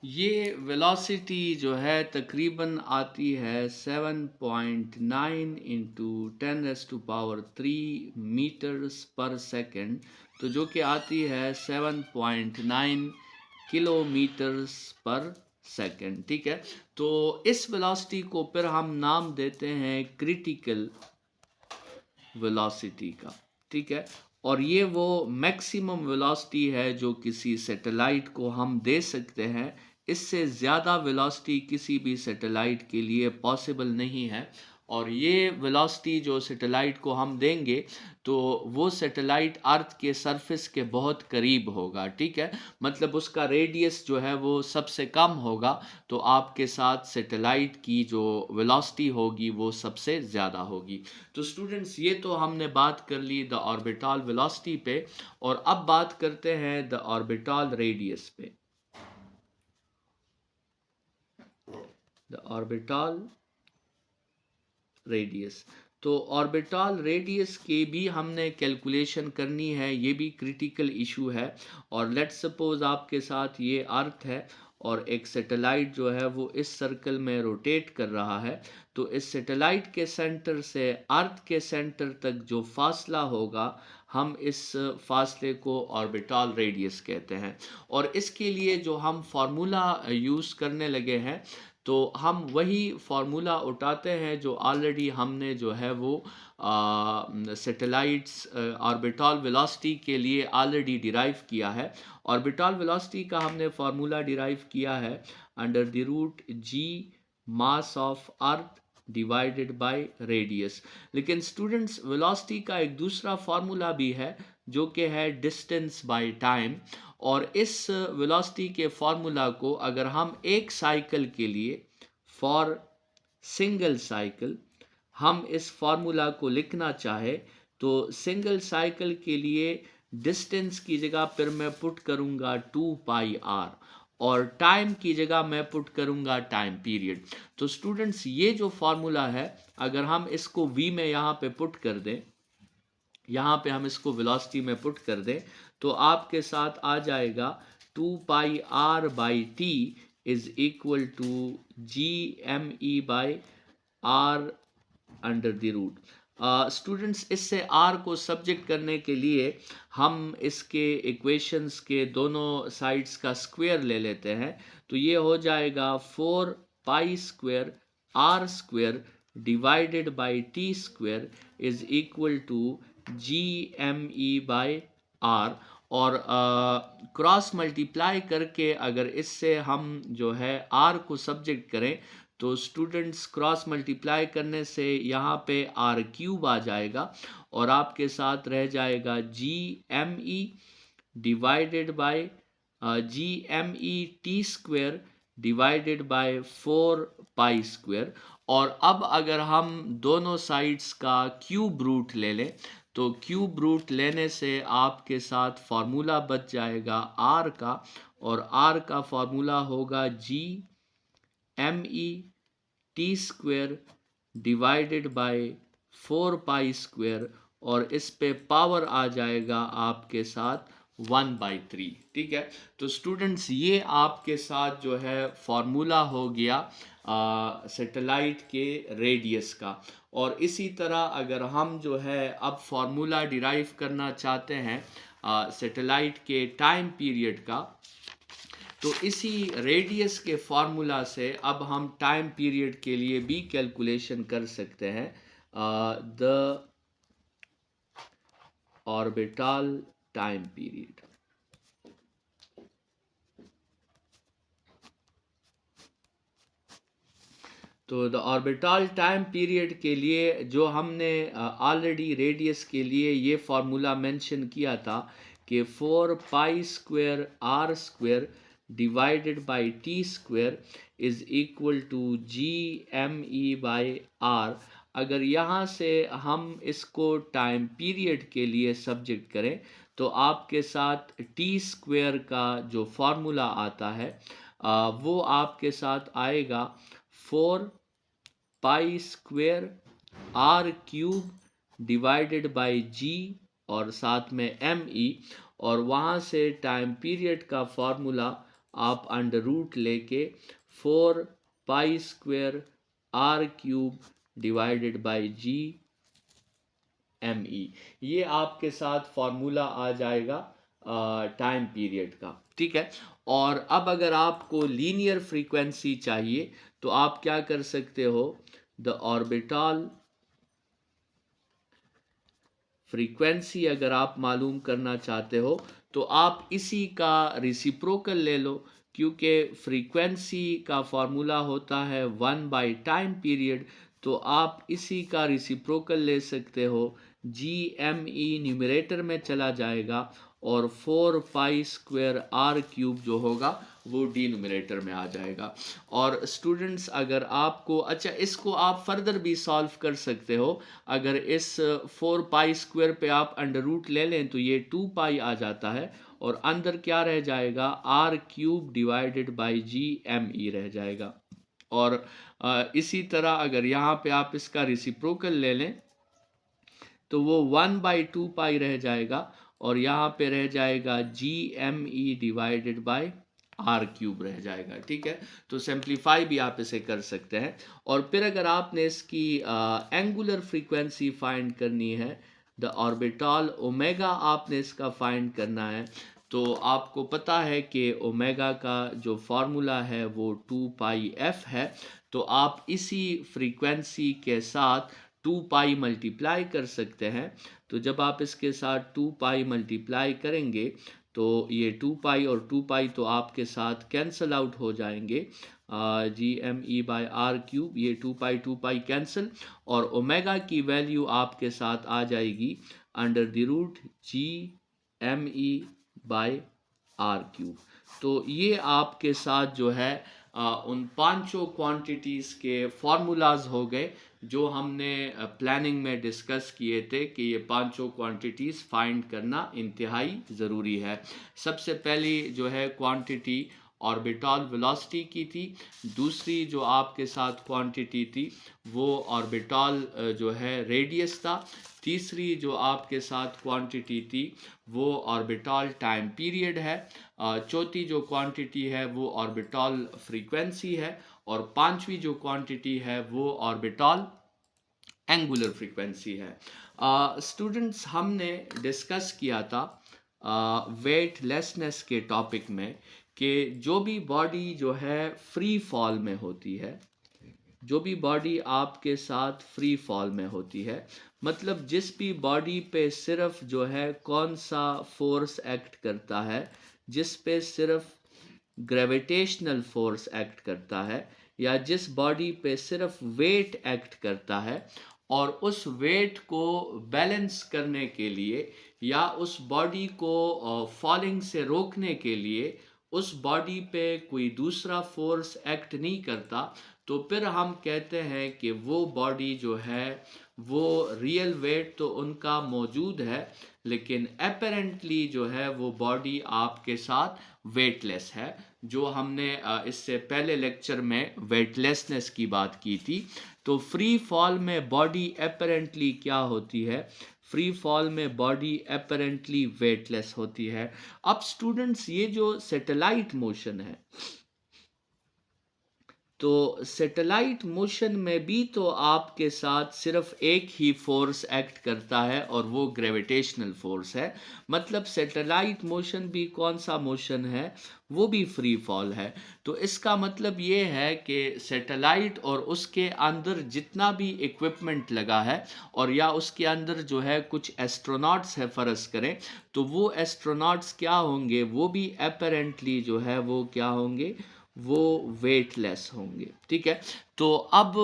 ये वेलोसिटी जो है तकरीबन आती है 7.9 इंटू 10⁻³ मीटर्स पर सेकंड, तो जो कि आती है 7.9 किलोमीटर्स पर सेकंड। ठीक है, तो इस वेलोसिटी को फिर हम नाम देते हैं क्रिटिकल वेलोसिटी का। ठीक है, और ये वो मैक्सिमम वेलोसिटी है जो किसी सैटेलाइट को हम दे सकते हैं। इससे ज़्यादा वेलोसिटी किसी भी सैटेलाइट के लिए पॉसिबल नहीं है। और ये वेलोसिटी जो सैटेलाइट को हम देंगे तो वो सैटेलाइट अर्थ के सरफेस के बहुत करीब होगा। ठीक है, मतलब उसका रेडियस जो है वो सबसे कम होगा, तो आपके साथ सैटेलाइट की जो वेलोसिटी होगी वो सबसे ज़्यादा होगी। तो स्टूडेंट्स, ये तो हमने बात कर ली द ऑर्बिटल वेलोसिटी पे, और अब बात करते हैं द ऑर्बिटल रेडियस पे। द ऑर्बिटल रेडियस, तो ऑर्बिटल रेडियस के भी हमने कैलकुलेशन करनी है, ये भी क्रिटिकल इशू है। और लेट्स सपोज आपके साथ ये अर्थ है और एक सैटेलाइट जो है वो इस सर्कल में रोटेट कर रहा है, तो इस सैटेलाइट के सेंटर से अर्थ के सेंटर तक जो फासला होगा, हम इस फासले को ऑर्बिटल रेडियस कहते हैं। और इसके लिए जो हम फार्मूला यूज़ करने लगे हैं, तो हम वही फार्मूला उठाते हैं जो ऑलरेडी हमने जो है वो सैटेलाइट्स ऑर्बिटल वेलोसिटी के लिए ऑलरेडी डिराइव किया है। ऑर्बिटल वेलोसिटी का हमने फार्मूला डिराइव किया है under the root g mass of earth divided by radius. लेकिन स्टूडेंट्स, वेलोसिटी का एक दूसरा फार्मूला भी है जो कि है डिस्टेंस बाय टाइम। और इस वेलोसिटी के फार्मूला को अगर हम एक साइकिल के लिए, फॉर सिंगल साइकिल, हम इस फार्मूला को लिखना चाहे, तो सिंगल साइकिल के लिए डिस्टेंस की जगह फिर मैं पुट करूंगा 2πr, और टाइम की जगह मैं पुट करूंगा टाइम पीरियड। तो स्टूडेंट्स, ये जो फार्मूला है, अगर हम इसको v में यहाँ पे पुट कर दें, यहाँ पे हम इसको वेलोसिटी में पुट कर दें, तो आपके साथ आ जाएगा 2πr/t is equal to Gme/r under the root. Students, इससे r को सब्जेक्ट करने के लिए हम इसके इक्वेशंस के दोनों साइड्स का स्क्वायर ले लेते हैं, तो ये हो जाएगा 4π² r² divided by t² is equal to Gme/r। और क्रॉस मल्टीप्लाई करके अगर इससे हम जो है r को सब्जेक्ट करें, तो स्टूडेंट्स क्रॉस मल्टीप्लाई करने से यहाँ पे r³ आ जाएगा, और आपके साथ रह जाएगा Gme divided by Gme divided by 4π²। और अब अगर हम दोनों साइड्स का क्यूब रूट ले लें, तो क्यूब रूट लेने से आपके साथ फार्मूला बच जाएगा r का, और r का फार्मूला होगा Gme डिवाइडेड बाय 4π², और इस पे पावर आ जाएगा आपके साथ 1/3। ठीक है, तो स्टूडेंट्स, ये आपके साथ जो है फार्मूला हो गया सैटेलाइट के रेडियस का। और इसी तरह अगर हम जो है अब फार्मूला डिराइव करना चाहते हैं सैटेलाइट के टाइम पीरियड का, तो इसी रेडियस के फार्मूला से अब हम टाइम पीरियड के लिए भी कैलकुलेशन कर सकते हैं द ऑर्बिटल टाइम पीरियड। तो द ऑर्बिटल टाइम पीरियड के लिए जो हमने ऑलरेडी रेडियस के लिए ये फार्मूला मेंशन किया था कि 4π² r² divided by t² is equal to Gme/r। अगर यहाँ से हम इसको टाइम पीरियड के लिए सब्जेक्ट करें, तो आपके साथ t² का जो फार्मूला आता है वो आपके साथ आएगा 4π² r³ डिवाइडेड बाय g और साथ में me, और वहाँ से टाइम पीरियड का फार्मूला आप अंडर रूट लेके 4 pi square r cube divided by g m e, ये आपके साथ फॉर्मूला आ जाएगा टाइम पीरियड का। ठीक है। और अब अगर आपको लीनियर फ्रीक्वेंसी चाहिए तो आप क्या कर सकते हो, द ऑर्बिटल फ्रीक्वेंसी अगर आप मालूम करना चाहते हो तो आप इसी का रिसिप्रोकल ले लो, क्योंकि फ्रीक्वेंसी का फॉर्मूला होता है 1/टाइम पीरियड। तो आप इसी का रिसिप्रोकल ले सकते हो, जी एम ई न्यूमरेटर में चला जाएगा और 4 पाई स्क्वायर आर क्यूब जो होगा वो डिनोमिनेटर में आ जाएगा। और स्टूडेंट्स अगर आपको, अच्छा इसको आप फर्दर भी सॉल्व कर सकते हो, अगर इस 4 पाई स्क्वायर पे आप अंडर रूट ले लें तो ये 2 पाई आ जाता है और अंदर क्या रह जाएगा, r cube divided by g m e रह जाएगा। और इसी तरह अगर यहाँ पे आप इसका रिसिप्रोकल ले लें तो वो 1/2 पाई रह जाएगा और यहाँ पे रह जाएगा g m e divided by r cube रह जाएगा। ठीक है। तो सिंप्लीफाई भी आप इसे कर सकते हैं। और फिर अगर आपने इसकी एंगुलर फ्रीक्वेंसी फाइंड करनी है, द ऑर्बिटल ओमेगा आपने इसका फाइंड करना है, तो आपको पता है कि ओमेगा का जो फॉर्मूला है वो 2 पाई एफ है। तो आप इसी फ्रीक्वेंसी के साथ 2 पाई मल्टीप्लाई कर सकते हैं। तो जब आप इसके साथ 2 पाई मल्टीप्लाई करेंगे तो ये 2 पाई और 2 पाई तो आपके साथ कैंसल आउट हो जाएंगे, g m e by r cube, ये 2 पाई कैंसिल, और ओमेगा की वैल्यू आपके साथ आ जाएगी under the root g m e by r cube. तो ये आपके साथ जो है उन पांचों क्वांटिटीज़ के फार्मूलाज हो गए जो हमने प्लानिंग में डिस्कस किए थे कि ये पांचों क्वांटिटीज़ फाइंड करना इंतहाई ज़रूरी है। सबसे पहली जो है क्वांटिटी ऑर्बिटल वेलोसिटी की थी, दूसरी जो आपके साथ क्वांटिटी थी वो ऑर्बिटल जो है रेडियस था, तीसरी जो आपके साथ क्वांटिटी थी वो ऑर्बिटल टाइम पीरियड है, चौथी जो क्वांटिटी है वो ऑर्बिटल फ्रीक्वेंसी है, और पांचवी जो क्वांटिटी है वो ऑर्बिटल एंगुलर फ्रीक्वेंसी है। स्टूडेंट्स हमने डिस्कस किया था वेटलेसनेस के टॉपिक में कि जो भी बॉडी जो है फ्री फॉल में होती है, जो भी बॉडी आपके साथ फ्री फॉल में होती है, मतलब जिस भी बॉडी पे सिर्फ जो है कौन सा फोर्स एक्ट करता है, जिस पे सिर्फ ग्रेविटेशनल फोर्स एक्ट करता है, या जिस बॉडी पे सिर्फ वेट एक्ट करता है, और उस वेट को बैलेंस करने के लिए या उस बॉडी को फॉलिंग से रोकने के लिए उस बॉडी पे कोई दूसरा फोर्स एक्ट नहीं करता, तो फिर हम कहते हैं कि वो बॉडी जो है वो रियल वेट तो उनका मौजूद है, लेकिन अपेरेंटली जो है वो बॉडी आपके साथ वेटलेस है, जो हमने इससे पहले लेक्चर में वेटलेसनेस की बात की थी। तो फ्री फॉल में बॉडी अपेरेंटली क्या होती है, फ्री फॉल में बॉडी अपेरेंटली वेटलेस होती है। अब स्टूडेंट्स ये जो सैटेलाइट मोशन है, तो सैटेलाइट मोशन में भी तो आपके साथ सिर्फ एक ही फोर्स एक्ट करता है और वो ग्रेविटेशनल फोर्स है। मतलब सैटेलाइट मोशन भी कौन सा मोशन है, वो भी फ्री फॉल है। तो इसका मतलब ये है कि सैटेलाइट और उसके अंदर जितना भी इक्विपमेंट लगा है, और या उसके अंदर जो है कुछ एस्ट्रोनॉट्स है फ़र्ज़ करें, तो वो एस्ट्रोनॉट्स क्या होंगे, वो भी अपेरेंटली जो है वो क्या होंगे, वो वेटलेस होंगे। ठीक है। तो अब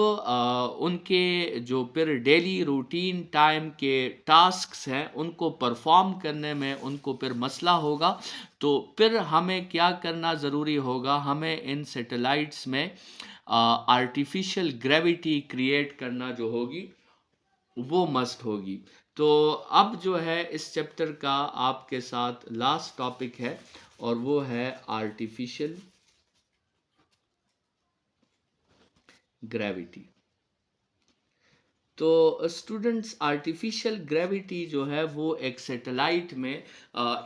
उनके जो फिर डेली रूटीन टाइम के टास्क्स हैं उनको परफॉर्म करने में उनको फिर मसला होगा, तो फिर हमें क्या करना ज़रूरी होगा, हमें इन सैटेलाइट्स में आर्टिफिशियल ग्रेविटी क्रिएट करना जो होगी वो मस्ट होगी। तो अब जो है इस चैप्टर का आपके साथ लास्ट टॉपिक है और वो है आर्टिफिशियल ग्रेविटी। तो स्टूडेंट्स आर्टिफिशियल ग्रेविटी जो है वो एक सैटेलाइट में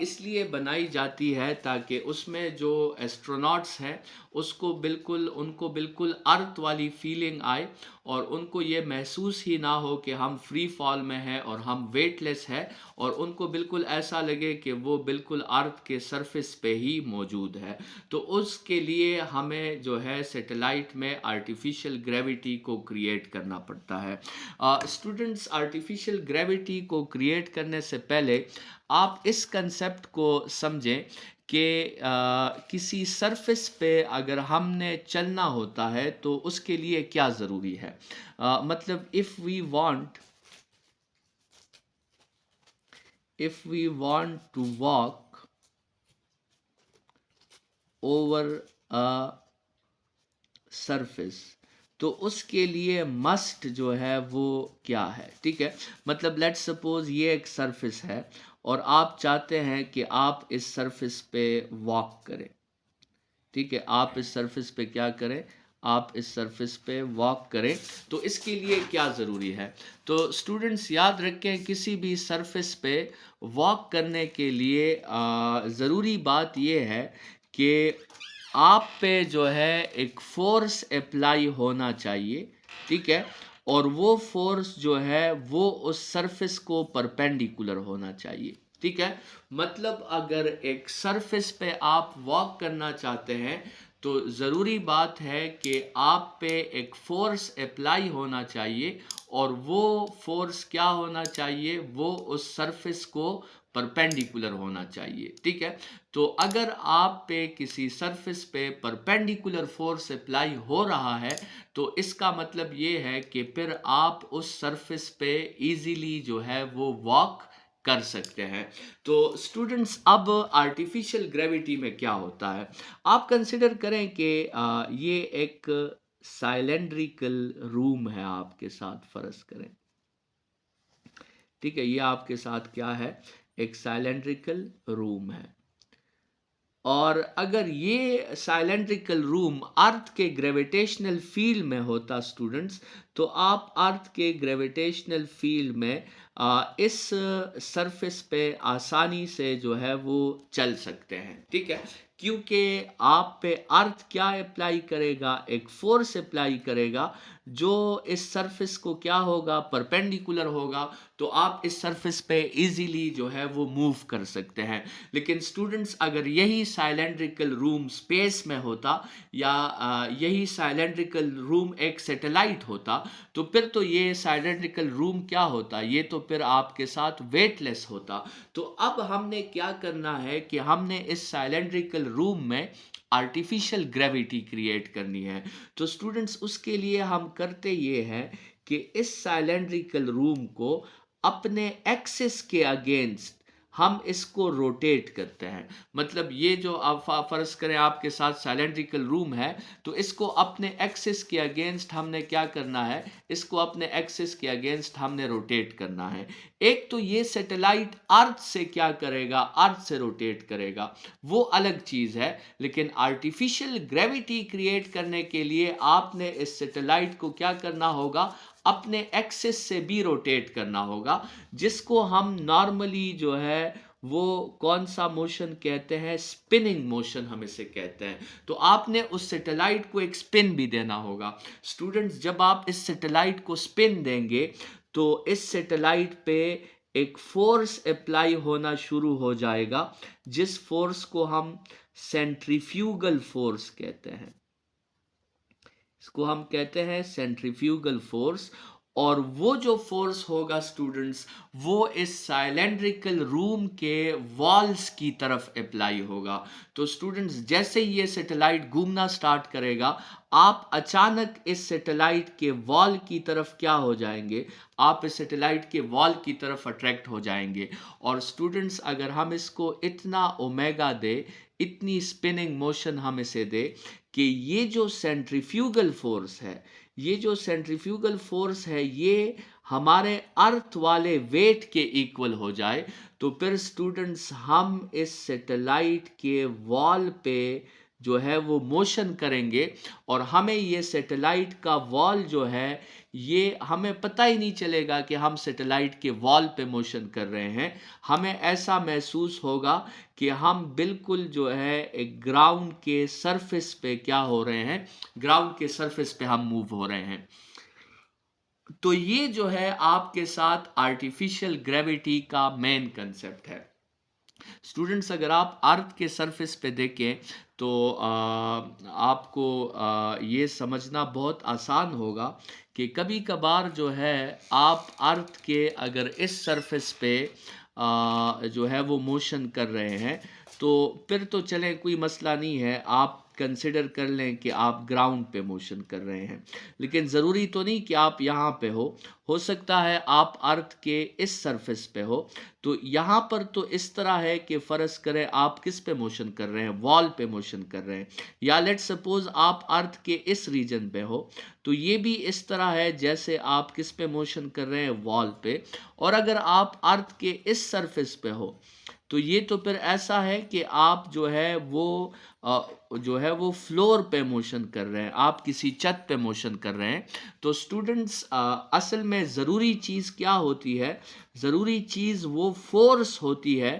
इसलिए बनाई जाती है ताकि उसमें जो एस्ट्रोनॉट्स हैं उनको बिल्कुल अर्थ वाली फीलिंग आए और उनको ये महसूस ही ना हो कि हम फ्री फॉल में हैं और हम वेटलेस हैं, और उनको बिल्कुल ऐसा लगे कि वो बिल्कुल अर्थ के सरफेस पे ही मौजूद है। तो उसके लिए हमें जो है सैटेलाइट में आर्टिफिशियल ग्रेविटी को क्रिएट करना पड़ता है। स्टूडेंट्स आर्टिफिशियल ग्रेविटी को क्रिएट करने से पहले आप इस कंसेप्ट को समझें कि किसी सरफेस पे अगर हमने चलना होता है तो उसके लिए क्या ज़रूरी है। मतलब if we want to walk over a surface, तो उसके लिए मस्ट जो है वो क्या है, ठीक है। मतलब लेट्स सपोज ये एक सरफेस है और आप चाहते हैं कि आप इस सरफेस पे वॉक करें, ठीक है। आप इस सरफेस पे क्या करें, आप इस सरफेस पे वॉक करें, तो इसके लिए क्या ज़रूरी है। तो स्टूडेंट्स याद रखें, किसी भी सरफेस पे वॉक करने के लिए ज़रूरी बात यह है कि आप पे जो है एक फोर्स अप्लाई होना चाहिए, ठीक है। और वो फोर्स जो है वो उस सरफेस को परपेंडिकुलर होना चाहिए, ठीक है। मतलब अगर एक सरफेस पे आप वॉक करना चाहते हैं तो ज़रूरी बात है कि आप पे एक फोर्स अप्लाई होना चाहिए, और वो फोर्स क्या होना चाहिए, वो उस सरफेस को परपेंडिकुलर होना चाहिए, ठीक है। तो अगर आप पे किसी सरफेस पे परपेंडिकुलर फोर्स अप्लाई हो रहा है तो इसका मतलब ये है कि फिर आप उस सरफेस पे इजीली जो है वो वॉक कर सकते हैं। तो स्टूडेंट्स अब आर्टिफिशियल ग्रेविटी में क्या होता है, आप कंसिडर करें कि ये एक साइलेंड्रिकल रूम है आपके साथ, फर्ज करें, ठीक है। ये आपके साथ क्या है, एक साइलेंड्रिकल रूम है। और अगर ये साइलेंड्रिकल रूम अर्थ के ग्रेविटेशनल फील्ड में होता स्टूडेंट्स, तो आप अर्थ के ग्रेविटेशनल फील्ड में इस सरफेस पे आसानी से जो है वो चल सकते हैं, ठीक है। क्योंकि आप पे अर्थ क्या अप्लाई करेगा, एक फोर्स अप्लाई करेगा जो इस सरफेस को क्या होगा, परपेंडिकुलर होगा। तो आप इस सरफेस पे इजीली जो है वो मूव कर सकते हैं। लेकिन स्टूडेंट्स अगर यही साइलेंड्रिकल रूम स्पेस में होता, या यही साइलेंड्रिकल रूम एक सैटेलाइट होता, तो फिर तो ये साइलेंड्रिकल रूम क्या होता, ये तो फिर आपके साथ वेटलेस होता। तो अब हमने क्या करना है कि हमने इस साइलेंड्रिकल रूम में आर्टिफिशियल ग्रेविटी क्रिएट करनी है। तो स्टूडेंट्स उसके लिए हम करते ये हैं कि इस साइलेंड्रिकल रूम को अपने एक्सिस के अगेंस्ट हम इसको रोटेट करते हैं। मतलब ये जो आप फर्ज करें आपके साथ सिलेंड्रिकल रूम है, तो इसको अपने एक्सिस के अगेंस्ट हमने क्या करना है, इसको अपने एक्सिस के अगेंस्ट हमने रोटेट करना है। एक तो ये सैटेलाइट अर्थ से क्या करेगा, अर्थ से रोटेट करेगा, वो अलग चीज है। लेकिन आर्टिफिशियल ग्रेविटी क्रिएट करने के लिए आपने इस सैटेलाइट को क्या करना होगा, अपने एक्सिस से भी रोटेट करना होगा, जिसको हम नॉर्मली जो है वो कौन सा मोशन कहते हैं, स्पिनिंग मोशन हम इसे कहते हैं। तो आपने उस सैटेलाइट को एक स्पिन भी देना होगा। स्टूडेंट्स जब आप इस सैटेलाइट को स्पिन देंगे तो इस सैटेलाइट पे एक फोर्स अप्लाई होना शुरू हो जाएगा, जिस फोर्स को हम सेंट्रीफ्यूगल फोर्स कहते हैं। इसको हम कहते हैं सेंट्रीफ्यूगल फोर्स। और वो जो फोर्स होगा स्टूडेंट्स, वो इस साइलेंड्रिकल रूम के वॉल्स की तरफ अप्लाई होगा। तो स्टूडेंट्स जैसे ही ये सैटेलाइट घूमना स्टार्ट करेगा, आप अचानक इस सैटेलाइट के वॉल की तरफ क्या हो जाएंगे, आप इस सैटेलाइट के वॉल की तरफ अट्रैक्ट हो जाएंगे। और स्टूडेंट्स अगर हम इसको इतना ओमेगा दे, इतनी स्पिनिंग मोशन हम इसे दे कि ये जो सेंट्रीफ्यूगल फोर्स है, ये जो सेंट्रीफ्यूगल फोर्स है ये हमारे अर्थ वाले वेट के इक्वल हो जाए, तो फिर स्टूडेंट्स हम इस सैटेलाइट के वॉल पे जो है वो मोशन करेंगे और हमें ये सैटेलाइट का वॉल जो है ये हमें पता ही नहीं चलेगा कि हम सैटेलाइट के वॉल पे मोशन कर रहे हैं। हमें ऐसा महसूस होगा कि हम बिल्कुल जो है एक ग्राउंड के सरफेस पे क्या हो रहे हैं, ग्राउंड के सरफेस पे हम मूव हो रहे हैं। तो ये जो है आपके साथ आर्टिफिशियल ग्रेविटी का मेन कंसेप्ट है। स्टूडेंट्स, अगर आप अर्थ के सरफेस पे देखें तो आपको ये समझना बहुत आसान होगा कि कभी कभार जो है आप अर्थ के अगर इस सरफेस पे जो है वो मोशन कर रहे हैं तो फिर तो चलें, कोई मसला नहीं है, आप कंसिडर कर लें कि आप ग्राउंड पे मोशन कर रहे हैं। लेकिन ज़रूरी तो नहीं कि आप यहाँ पे हो सकता है आप अर्थ के इस सरफेस पे हो। तो यहाँ पर तो इस तरह है कि फ़र्ज़ करें आप किस पे मोशन कर रहे हैं, वॉल पे मोशन कर रहे हैं, या लेट्स सपोज आप अर्थ के इस रीजन पे हो तो ये भी इस तरह है जैसे आप किस पे मोशन कर रहे हैं, वॉल पे। और अगर आप अर्थ के इस सरफेस पे हो तो ये तो फिर ऐसा है कि आप जो है वो फ्लोर पे मोशन कर रहे हैं, आप किसी छत पे मोशन कर रहे हैं। तो स्टूडेंट्स, असल में ज़रूरी चीज़ क्या होती है, ज़रूरी चीज़ वो फोर्स होती है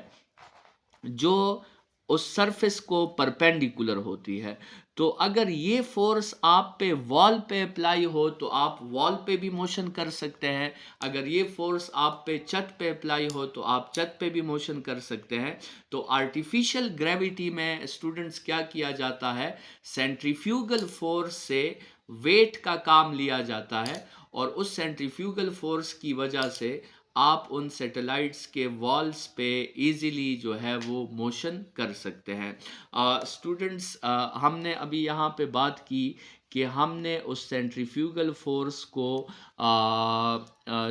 जो उस सरफेस को परपेंडिकुलर होती है। तो अगर ये फोर्स आप पे वॉल पे अप्लाई हो तो आप वॉल पे भी मोशन कर सकते हैं। अगर ये फोर्स आप पे छत पे अप्लाई हो तो आप छत पे भी मोशन कर सकते हैं। तो आर्टिफिशियल ग्रेविटी में स्टूडेंट्स क्या किया जाता है, सेंट्रीफ्यूगल फोर्स से वेट का काम लिया जाता है और उस सेंट्रीफ्यूगल फोर्स की वजह से आप उन सैटेलाइट्स के वॉल्स पे इजीली जो है वो मोशन कर सकते हैं। स्टूडेंट्स, हमने अभी यहाँ पे बात की कि हमने उस सेंट्रीफ्यूगल फोर्स को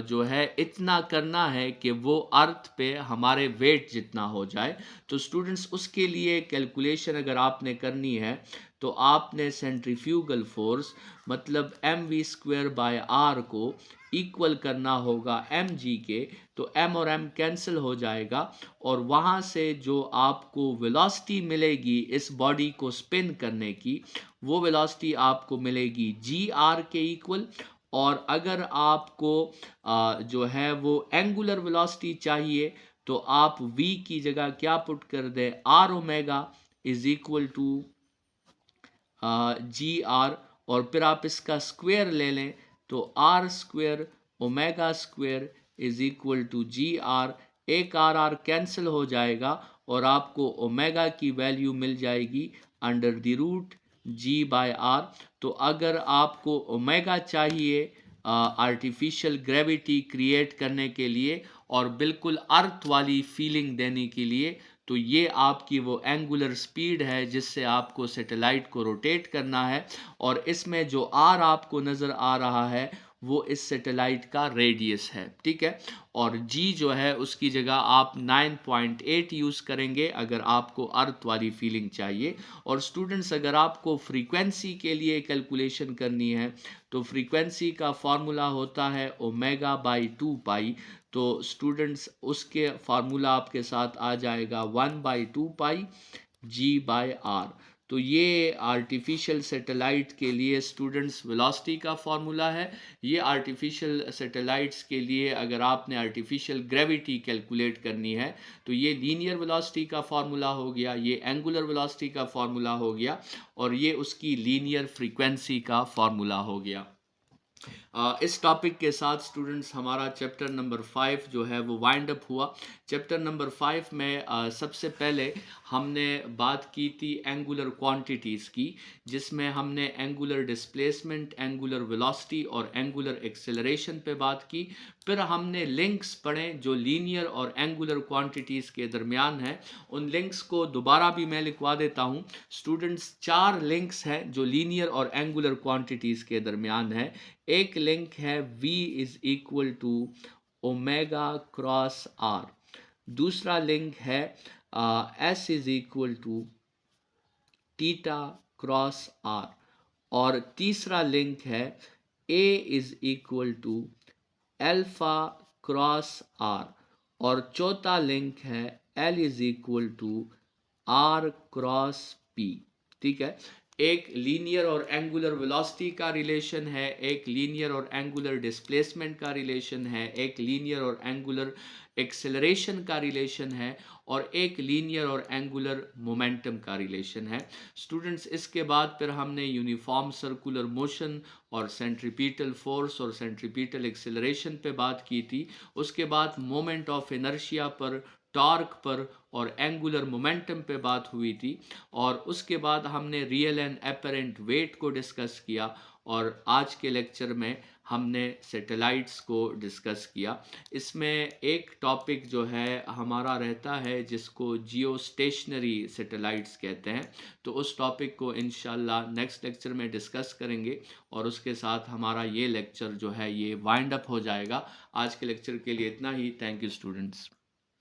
जो है इतना करना है कि वो अर्थ पे हमारे वेट जितना हो जाए। तो स्टूडेंट्स, उसके लिए कैलकुलेशन अगर आपने करनी है तो आपने सेंट्रीफ्यूगल फोर्स मतलब mv² को इक्वल करना होगा mg के। तो m और m कैंसिल हो जाएगा और वहाँ से जो आपको वेलोसिटी मिलेगी इस बॉडी को स्पिन करने की, वो वेलोसिटी आपको मिलेगी gr के इक्वल। और अगर आपको जो है वो एंगुलर वेलोसिटी चाहिए तो आप v की जगह क्या पुट कर दें, r omega is equal to g r, और फिर आप इसका स्क्वायर ले लें तो r square omega square is equal to g r. एक आर कैंसिल हो जाएगा और आपको ओमेगा की वैल्यू मिल जाएगी under the root g by r. तो अगर आपको ओमेगा चाहिए आर्टिफिशियल ग्रेविटी क्रिएट करने के लिए और बिल्कुल अर्थ वाली फीलिंग देने के लिए, तो ये आपकी वो एंगुलर स्पीड है जिससे आपको सैटेलाइट को रोटेट करना है। और इसमें जो आर आपको नज़र आ रहा है वो इस सैटेलाइट का रेडियस है, ठीक है। और जी जो है उसकी जगह आप 9.8 यूज़ करेंगे अगर आपको अर्थ वाली फीलिंग चाहिए। और स्टूडेंट्स, अगर आपको फ्रीक्वेंसी के लिए कैलकुलेशन करनी है तो फ्रीक्वेंसी का फॉर्मूला होता है ओमेगा बाई 2 पाई। तो स्टूडेंट्स, उसके फार्मूला आपके साथ आ जाएगा 1/2 पाई जी बाय आर। तो ये आर्टिफिशियल सैटेलाइट के लिए स्टूडेंट्स वेलोसिटी का फार्मूला है। ये आर्टिफिशियल सैटेलाइट्स के लिए अगर आपने आर्टिफिशियल ग्रेविटी कैलकुलेट करनी है तो ये लीनियर वेलोसिटी का फार्मूला हो गया, ये एंगुलर वेलोसिटी का फार्मूला हो गया और ये उसकी लीनियर फ्रीक्वेंसी का फार्मूला हो गया। इस टॉपिक के साथ स्टूडेंट्स हमारा चैप्टर नंबर 5 जो है वो वाइंड अप हुआ। चैप्टर नंबर 5 में सबसे पहले हमने बात की थी एंगुलर क्वांटिटीज़ की, जिसमें हमने एंगुलर डिस्प्लेसमेंट, एंगुलर वेलोसिटी और एंगुलर एक्सेलरेशन पे बात की। फिर हमने लिंक्स पढ़े जो लीनियर और एंगुलर क्वांटिटीज़ के दरमियान है। उन लिंक्स को दोबारा भी मैं लिखवा देता हूँ। स्टूडेंट्स, 4 लिंक्स हैं जो लीनियर और एंगुलर क्वांटिटीज़ के दरमियान है। एक लिंक है v is equal to omega cross r। दूसरा लिंक है s is equal to theta cross r। और तीसरा लिंक है a is equal to alpha cross r। और चौथा लिंक है l is equal to r cross p। ठीक है। एक लीनियर और एंगुलर वेलोसिटी का रिलेशन है, एक लीनियर और एंगुलर डिस्प्लेसमेंट का रिलेशन है, एक लीनियर और एंगुलर एक्सेलरेशन का रिलेशन है, और एक लीनियर और एंगुलर मोमेंटम का रिलेशन है। स्टूडेंट्स, इसके बाद फिर हमने यूनिफॉर्म सर्कुलर मोशन और सेंट्रीपिटल फोर्स और सेंट्रीपिटल एक्सेलरेशन पे बात की थी। उसके बाद मोमेंट ऑफ इनर्शिया पर, टॉर्क पर और एंगुलर मोमेंटम पे बात हुई थी। और उसके बाद हमने रियल एंड एपरेंट वेट को डिस्कस किया, और आज के लेक्चर में हमने सैटेलाइट्स को डिस्कस किया। इसमें एक टॉपिक जो है हमारा रहता है जिसको जियो स्टेशनरी सैटेलाइट्स कहते हैं, तो उस टॉपिक को इंशाल्लाह नेक्स्ट लेक्चर में डिस्कस करेंगे, और उसके साथ हमारा ये लेक्चर जो है ये वाइंड अप हो जाएगा। आज के लेक्चर के लिए इतना ही। Thank you students.